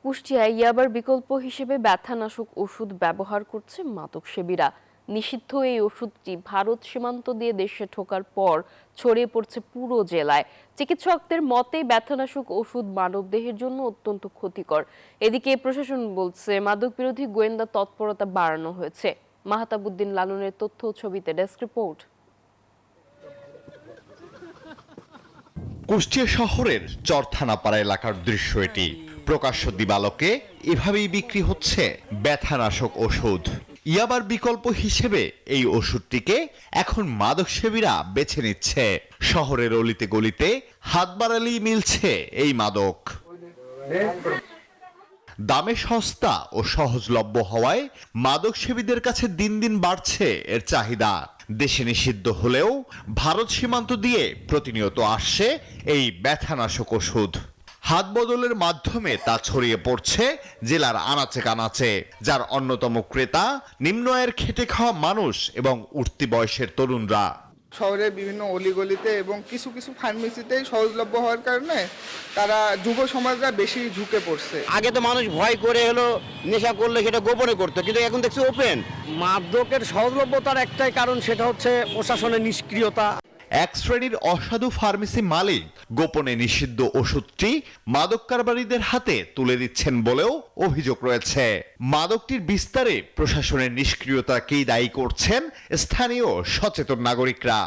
কুষ্টিয়ায় ইয়াবার বিকল্প হিসেবে ব্যথানাশক ওষুধ ব্যবহার করছে মাদক সেবীরা। নিষিদ্ধ এই ওষুধটি ভারত সীমান্ত দিয়ে দেশে ঢোকার পর ছড়িয়ে পড়ছে পুরো জেলায়। চিকিৎসকদের মতে ব্যথানাশক ওষুধ মানবদেহের জন্য অত্যন্ত ক্ষতিকর। এদিকে প্রশাসন বলছে মাদক বিরোধী গোয়েন্দা তৎপরতা বাড়ানো হয়েছে। মাহতাবুদ্দিন লালনের তথ্য ও ছবিতে ডেস্ক রিপোর্ট। কুষ্টিয়া শহরের চরথানাপাড়া এলাকার দৃশ্য এটি। প্রকাশ্য দিবালোকে এভাবেই বিক্রি হচ্ছে ব্যথানাশক ওষুধ। ইয়াবার বিকল্প হিসেবে এই ওষুধটিকে এখন মাদক সেবীরা বেছে নিচ্ছে। শহরের অলিতে গলিতে হাত বাড়ালেই মিলছে এই মাদক। দামে সস্তা ও সহজলভ্য হওয়ায় মাদক সেবীদের কাছে দিন দিন বাড়ছে এর চাহিদা। দেশে নিষিদ্ধ হলেও ভারত সীমান্ত দিয়ে প্রতিনিয়ত আসছে এই ব্যথানাশক ওষুধ। হাত বদলের মাধ্যমে তা ছড়িয়ে পড়ছে জেলার আনাচে কানাচে, যার অন্যতম ক্রেতা নিম্ন আয়ের খেটে খাওয়া মানুষ এবং উঠতি বয়সের তরুণরা। শহরের বিভিন্ন অলিগলিতে এবং কিছু কিছু ফার্মেসিতে সহজলভ্য হওয়ার কারণে তারা যুব সমাজরা বেশি ঝুঁকে পড়ছে। আগে তো মানুষ ভয় করে হলো নেশা করলে সেটা গোপনে করতো, কিন্তু এখন দেখছি ওপেন। মাদকের সহজলভ্যতার একটাই কারণ, সেটা হচ্ছে প্রশাসনের নিষ্ক্রিয়তা। এক শ্রেণীর অসাধু ফার্মেসি মালিক গোপনে নিষিদ্ধ ওষুধটি মাদক কারবারিদের হাতে তুলে দিচ্ছেন বলেও অভিযোগ রয়েছে। মাদকটির বিস্তারে প্রশাসনের নিষ্ক্রিয়তাকেই দায়ী করছেন স্থানীয় সচেতন নাগরিকরা।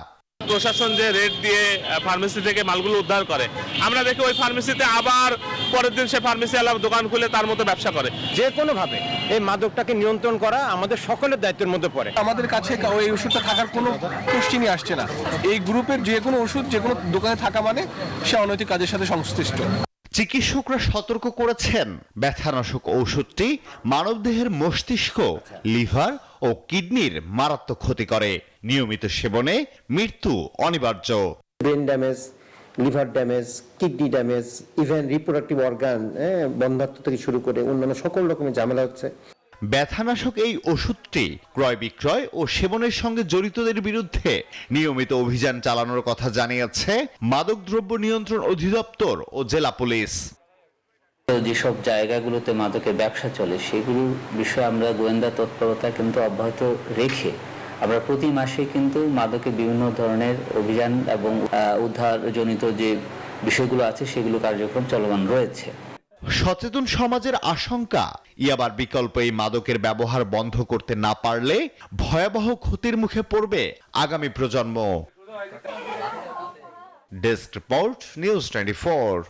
প্রশাসন যে রেড দিয়ে ফার্মেসি থেকে মালগুলো উদ্ধার করে, আমরা দেখি ওই ফার্মেসিতে আবার পরের দিন সে ফার্মেসি আলাদা দোকান খুলে তার মতো ব্যবসা করে। যে কোনোভাবে এই মাদকটাকে নিয়ন্ত্রণ করা আমাদের সকলের দায়িত্বের মধ্যে পড়ে। আমাদের কাছে ওই ওষুধটা থাকার কোনো কোশ্চেনই আসছে না। এই গ্রুপের যে কোনো ওষুধ যে কোনো দোকানে থাকা মানে সে অনৈতিক কাজের সাথে সংশ্লিষ্ট। চিকিৎসকরা সতর্ক করেছেন ব্যথানাশক ঔষধটি মানবদেহের মস্তিষ্ক, লিভার ও কিডনির মারাত্মক ক্ষতি করে। নিয়মিত সেবনে মৃত্যু অনিবার্য। Brain damage, liver damage, kidney damage, even reproductive organ বন্ধাত্ব থেকে শুরু করে অন্যান্য সকল রকমের ঝামেলা হচ্ছে। ব্যথানাশক এই ওষুধটি ক্রয় বিক্রয় ও সেবনের সঙ্গে জড়িতদের বিরুদ্ধে নিয়মিত অভিযান চালানোর কথা জানিয়েছে মাদকদ্রব্য নিয়ন্ত্রণ অধিদপ্তর ও জেলা পুলিশ। যেসব জায়গাগুলোতে মাদকের ব্যবসা চলে সেগুলোর বিষয়ে আমরা গোয়েন্দা তৎপরতা কিন্তু অব্যাহত রেখে আমরা প্রতি মাসে কিন্তু মাদকের বিভিন্ন ধরনের অভিযান এবং উদ্ধারজনিত যে বিষয়গুলো আছে সেগুলো কার্যক্রম চলমান রয়েছে। সচেতন সমাজের আশঙ্কা, ইয়াবার বিকল্প এই মাদকের ব্যবহার বন্ধ করতে না পারলে ভয়াবহ ক্ষতির মুখে পড়বে আগামী প্রজন্ম। Desk report, news 24।